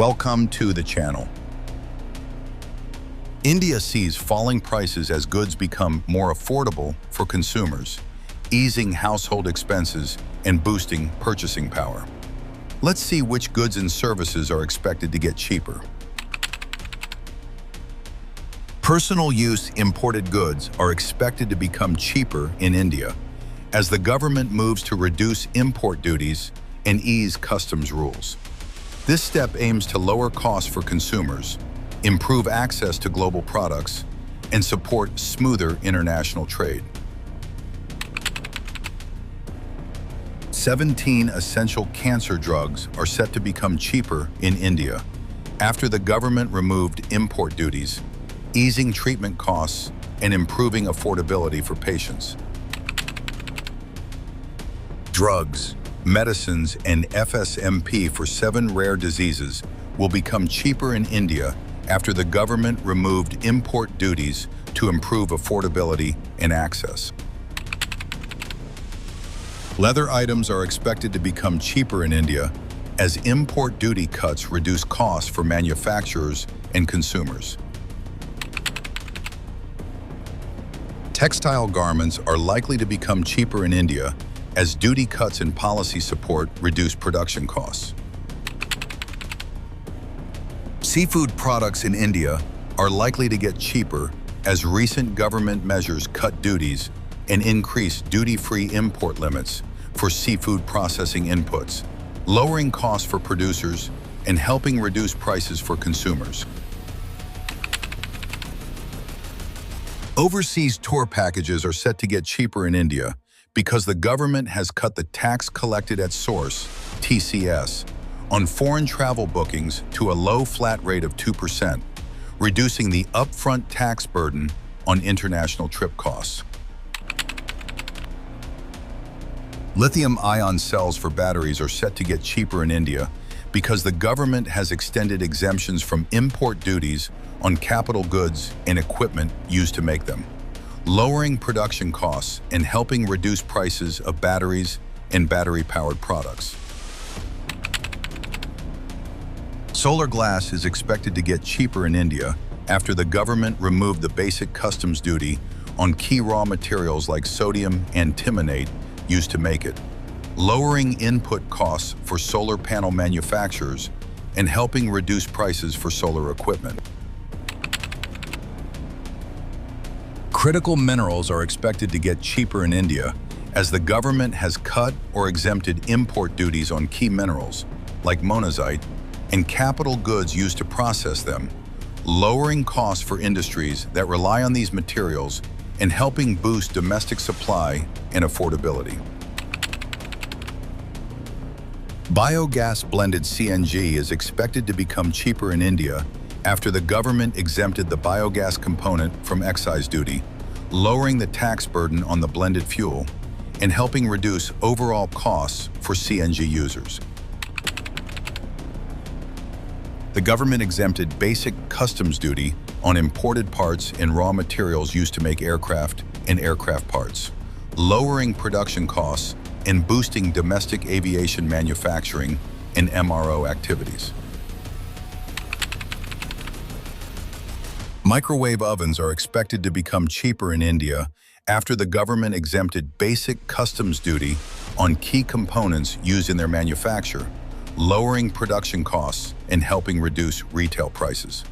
Welcome to the channel. India sees falling prices as goods become more affordable for consumers, easing household expenses and boosting purchasing power. Let's see which goods and services are expected to get cheaper. Personal use imported goods are expected to become cheaper in India as the government moves to reduce import duties and ease customs rules. This step aims to lower costs for consumers, improve access to global products, and support smoother international trade. 17 essential cancer drugs are set to become cheaper in India after the government removed import duties, easing treatment costs and improving affordability for patients. Drugs, medicines, and FSMP for 7 rare diseases will become cheaper in India after the government removed import duties to improve affordability and access. Leather items are expected to become cheaper in India as import duty cuts reduce costs for manufacturers and consumers. Textile garments are likely to become cheaper in India as duty cuts and policy support reduce production costs. Seafood products in India are likely to get cheaper as recent government measures cut duties and increase duty-free import limits for seafood processing inputs, lowering costs for producers and helping reduce prices for consumers. Overseas tour packages are set to get cheaper in India because the government has cut the tax collected at source, TCS, on foreign travel bookings to a low flat rate of 2%, reducing the upfront tax burden on international trip costs. Lithium-ion cells for batteries are set to get cheaper in India because the government has extended exemptions from import duties on capital goods and equipment used to make them, lowering production costs and helping reduce prices of batteries and battery-powered products. Solar glass is expected to get cheaper in India after the government removed the basic customs duty on key raw materials like sodium antimonate used to make it, lowering input costs for solar panel manufacturers and helping reduce prices for solar equipment. Critical minerals are expected to get cheaper in India as the government has cut or exempted import duties on key minerals like monazite and capital goods used to process them, lowering costs for industries that rely on these materials and helping boost domestic supply and affordability. Biogas-blended CNG is expected to become cheaper in India after the government exempted the biogas component from excise duty, lowering the tax burden on the blended fuel and helping reduce overall costs for CNG users. The government exempted basic customs duty on imported parts and raw materials used to make aircraft and aircraft parts, lowering production costs and boosting domestic aviation manufacturing and MRO activities. Microwave ovens are expected to become cheaper in India after the government exempted basic customs duty on key components used in their manufacture, lowering production costs and helping reduce retail prices.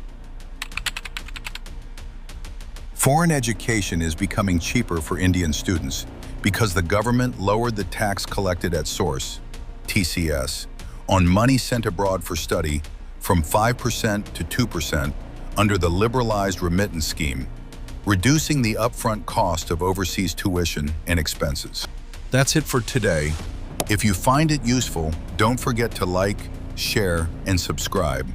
Foreign education is becoming cheaper for Indian students because the government lowered the tax collected at source, TCS, on money sent abroad for study from 5% to 2% under the liberalized remittance scheme, reducing the upfront cost of overseas tuition and expenses. That's it for today. If you find it useful, don't forget to like, share, and subscribe.